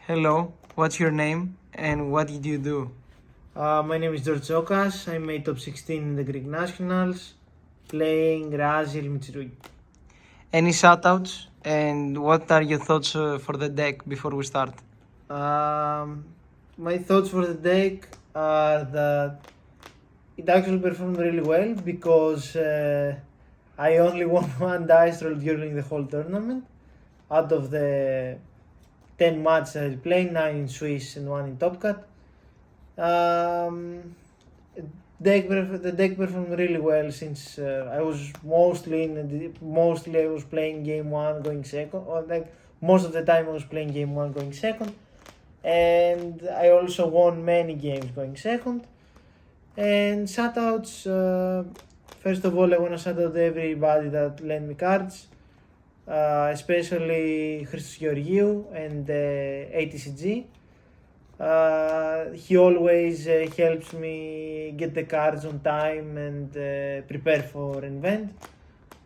Hello, what's your name and what did you do? My name is Tsokas. I made top 16 in the Greek Nationals, playing Ryzeal Mitsurugi. Any shoutouts and what are your thoughts for the deck before we start? My thoughts for the deck are that it actually performed really well because I only won one dice roll during the whole tournament. Out of the 10 matches I played, 9 in Swiss and 1 in Top Cut. The deck performed really well since I was mostly I was playing game 1 going second, or like most of the time I was playing game 1 going second, and I also won many games going second. And shoutouts, first of all I want to shout out everybody that lent me cards, especially Christos Georgiou and ATCG. He always helps me get the cards on time and prepare for an event.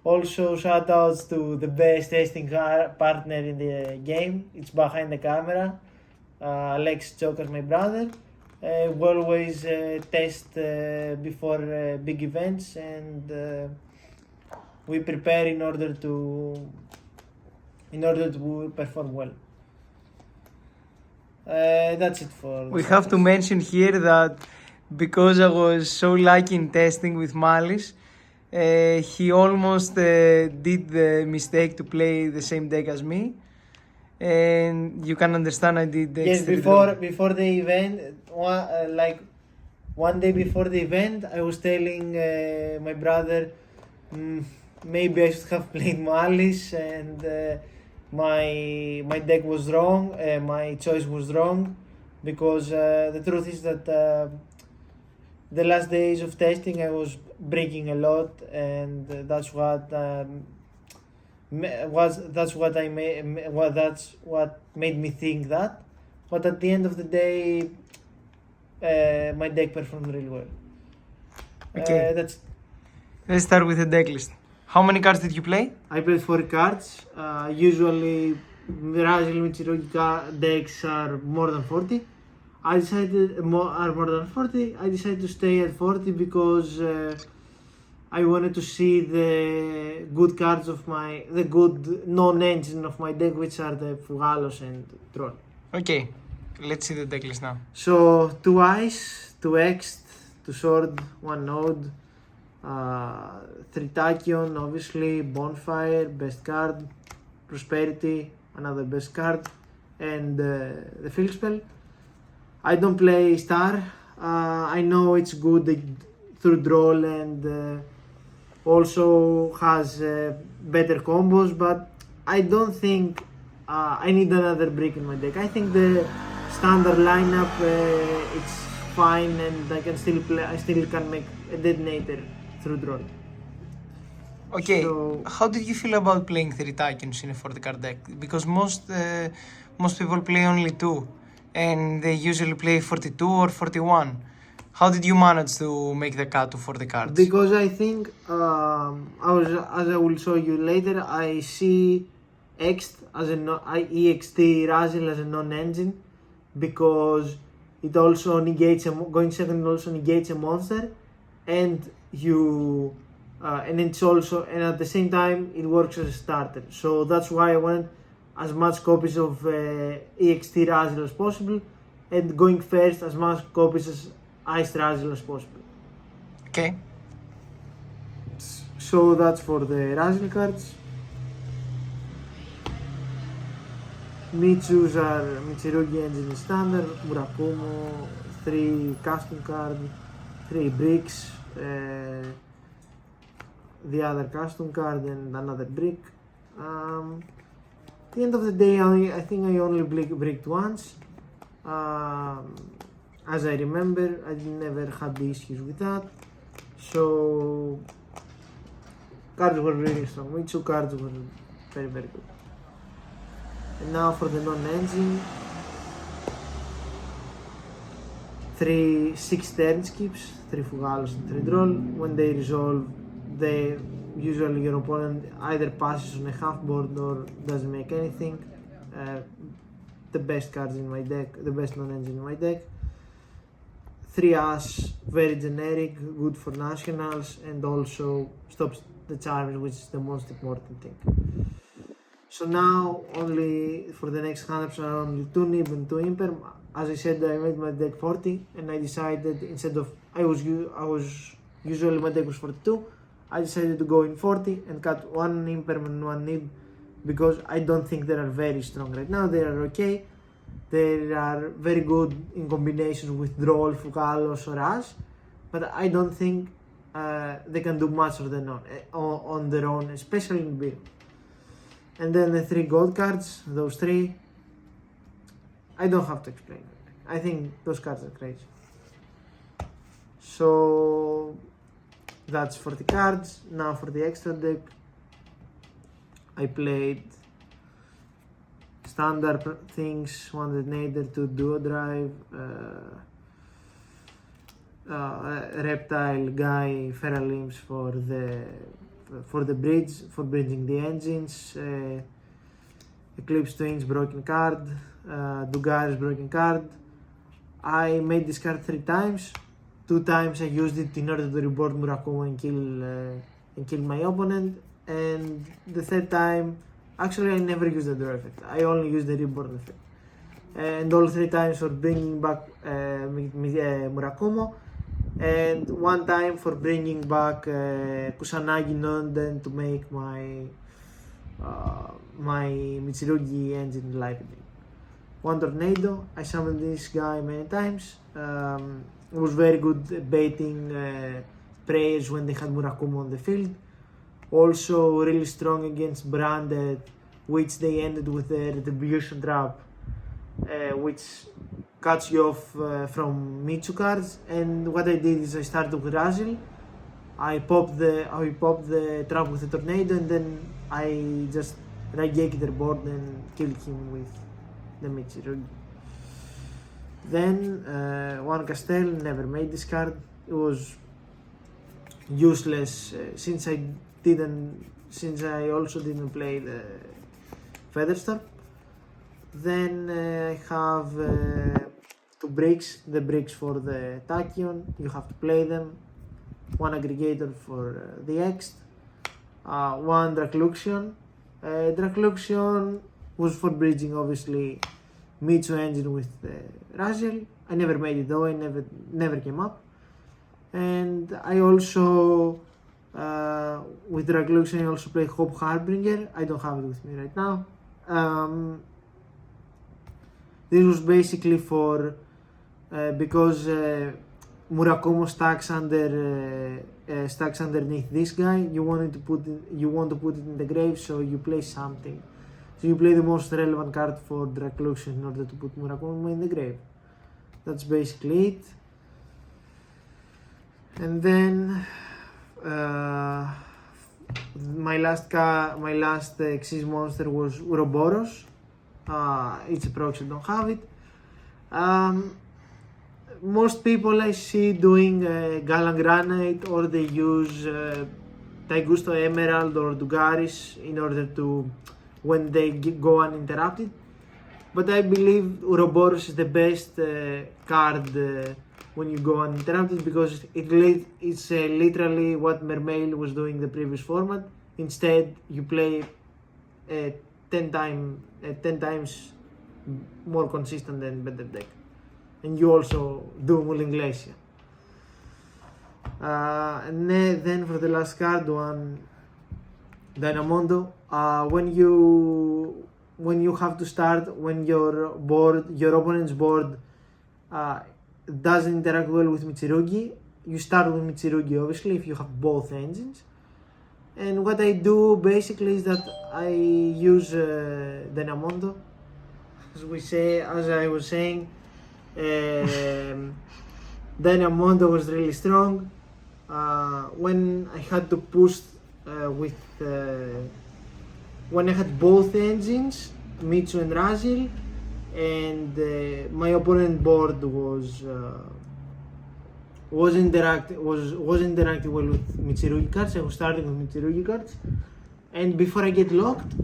Also shoutouts to the best testing partner in the game. It's behind the camera, Alex Tsokas, my brother. We always test before big events, and we prepare in order to perform well. That's it for. We have to mention here that because I was so lucky in testing with Malice, he almost did the mistake to play the same deck as me, and you can understand I did the Yes, before the event, one day before the event, I was telling my brother maybe I should have played Malice, and my deck was wrong, my choice was wrong, because the truth is that the last days of testing I was breaking a lot, and that's what made me think that. But at the end of the day, my deck performed really well. Okay. Let's start with the deck list. How many cards did you play? I played 4 cards. Usually, Ryzeal Mitsurugi decks are more than 40. I decided to stay at 40 because I wanted to see the good cards of the good non-engine of my deck, which are the Fugalos and Troll. Okay, let's see the deck list now. So 2 Ice, 2 Ext, 2 Sword, 1 Node, 3 Tachyon, obviously, Bonfire, best card, Prosperity, another best card, and the field spell. I don't play Star. I know it's good through Droll and also has better combos, but I don't think I need another brick in my deck. I think the standard lineup it's fine, and I can still play. I still can make a detonator through Droll. Okay, so, how did you feel about playing 3 Tachyons in a 40 card deck? Because most people play only 2, and they usually play 42 or 41. How did you manage to make the cut to 40 cards? Because I think, as I will show you later, I see EXT EXT Ryzeal as a non-engine, because it also negates going second also negates a monster, and you and it's also, and at the same time it works as a starter. So that's why I wanted as much copies of EXT Ryzeal as possible, and going first as much copies as Ice Ryzeal as possible. Okay. So that's for the Ryzeal cards. Mitsus are Mitsurugi Engine Standard, Murakumo, 3 custom card, 3 bricks, the other custom card and another brick. At the end of the day, I think I only bricked once. As I remember, I never had the issues with that. So cards were really strong. Mitsu cards were very, very good. And now for the non-engine, 6 turn skips, 3 Fugalos and 3 Droll. When they resolve, usually your opponent either passes on a half board or doesn't make anything. the best cards in my deck, the best non-engine in my deck. 3 Ash, very generic, good for nationals, and also stops the charms, which is the most important thing. So now only for the next 100% only 2 Nib and 2 Imperm. As I said, I made my deck 40, and I decided instead of I was usually my deck was 42. I decided to go in 40 and cut 1 Imperm and 1 Nib because I don't think they are very strong right now. They are okay. They are very good in combinations with Droll, Fukalos or Ash, but I don't think they can do much of them on their own, especially in Beer. And then the 3 gold cards, those 3, I don't have to explain. I think those cards are crazy. So that's for the cards. Now for the extra deck, I played standard things, 1 Detonator, 2 Duo Drive, Reptile, Guy, Feral Limbs for the bridge, for bridging the engines, Eclipse Twins, broken card, Dugaris, broken card. I made this card 3 times. 2 times I used it in order to reboard Murakumo and kill my opponent, and the 3rd time, actually I never used the draw effect. I only used the reborn effect. And all 3 times for bringing back Murakumo, and 1 time for bringing back Kusanagi Nonden to make my Mitsurugi engine live again. 1 Tornado, I summoned this guy many times. It was very good baiting prayers when they had Murakumo on the field. Also really strong against Branded, which they ended with the Retribution Trap, which cuts you off from Mitsu cards. And what I did is I started with Ryzeal. I popped the trap with the Tornado, and then I just Raigeki their board and killed him with the Mitsurugi. Then 1 Castel, never made this card. It was useless since I also didn't play the Featherstorm. Then I have 2 bricks, the bricks for the Tachyon, you have to play them. 1 aggregator for the Ext, 1 Dracluxion. Dracluxion was for bridging obviously Mitsu engine with Ryzeal. I never made it though, I never came up. And I also with Dracluxion I also play Hope Harbinger. I don't have it with me right now. This was basically for because Murakumo stacks underneath this guy. You want to put it in the grave, so you play something. So you play the most relevant card for Dracluxion in order to put Murakumo in the grave. That's basically it. And then my last Xyz monster was Ouroboros. It's a proxy, I don't have it. Most people I see doing Galan Granite, or they use Taigusto Emerald or Dugaris in order to when they go uninterrupted. But I believe Ouroboros is the best card when you go uninterrupted, because it's literally what Mermail was doing the previous format. Instead, you play 10 times more consistent and better deck. And you also do Mulling Glacier. And then for the last card, 1 Dynamondo. When you have to start, when your opponent's board doesn't interact well with Mitsurugi, you start with Mitsurugi obviously if you have both engines. And what I do basically is that I use Dynamondo. As I was saying, Dynamondo was really strong. When I had to push when I had both engines, Mitsu and Ryzeal, and my opponent board was interacting well with Mitsurugi cards. I was starting with Mitsurugi cards, and before I get locked,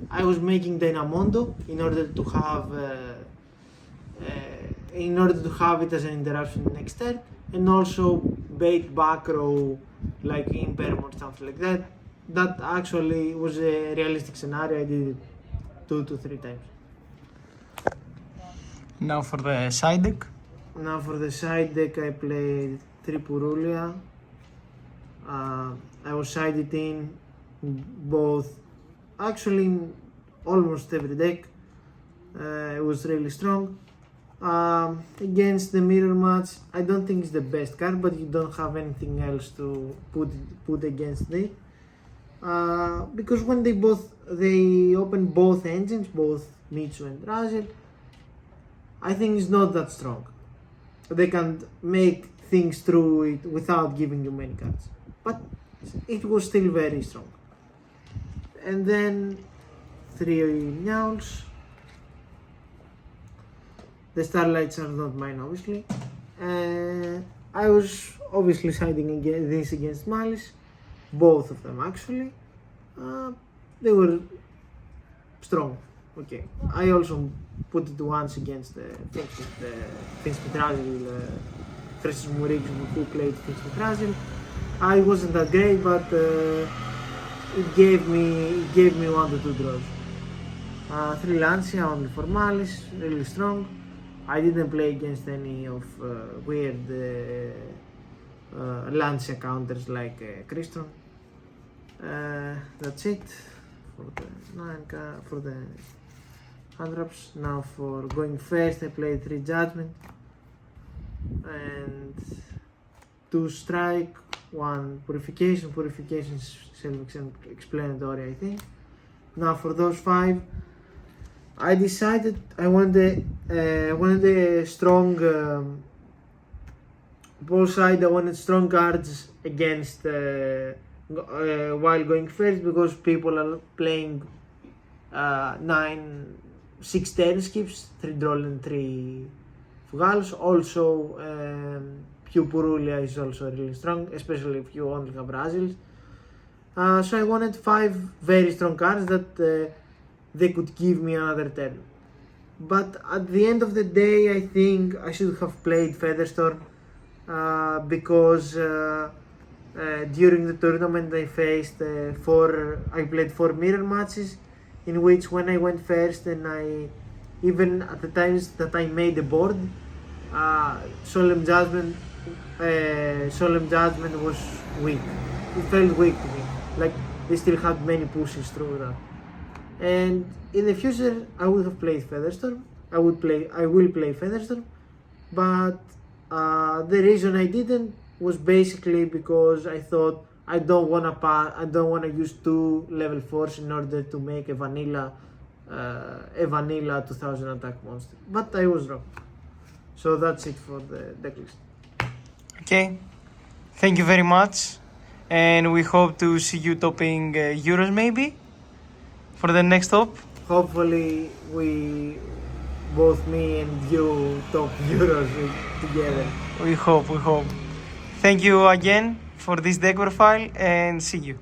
I was making Dynamondo in order to have it as an interruption next turn, and also bait back row like Imperm or something like that. That actually was a realistic scenario. I did it 2 to 3 times. Now for the side deck. Now for the side deck, I played 3 Purulia. I was sided in both, actually in almost every deck. It was really strong. Against the mirror match, I don't think it's the best card, but you don't have anything else to put against it. Because when they open both engines, both Mitsu and Ryzeal, I think it's not that strong. They can make things through it without giving you many cards, but it was still very strong. And then 3 Nyauls. The Starlights are not mine, obviously. I was obviously siding against Malice, both of them actually. They were strong. Okay. I also put it once against the things with Ryzeal, Christos Murigis, who played things with Ryzeal. I wasn't that great, but it gave me 1 to 2 draws. 3 Lancia only for Malice, really strong. I didn't play against any of weird Lancia counters like Christon. That's it for the hand drops. Now for going first, I played 3 Judgment and 2 Strike, 1 Purification. Purification is self-explanatory, I think. Now for those 5, I decided I wanted a strong both sides. I wanted strong cards against while going first, because people are playing 6 10 skips, 3 Droll and 3 Fugals. Also, Pew Purulia is also really strong, especially if you only have Ryzeals. So I wanted 5 very strong cards that they could give me another turn. But at the end of the day, I think I should have played Featherstorm because during the tournament I faced I played 4 mirror matches, in which when I went first, and even at the times that I made the board, Solemn Judgment was weak. It felt weak to me, like they still had many pushes through that. And in the future, I would have played Featherstorm. I will play Featherstorm, but the reason I didn't was basically because I thought I don't wanna use 2 level 4s in order to make a vanilla 2000 attack monster. But I was wrong. So that's it for the decklist. Okay, thank you very much, and we hope to see you topping Euros maybe for the next top. Hopefully both me and you top Euros together. We hope. Thank you again for this deck profile, and see you.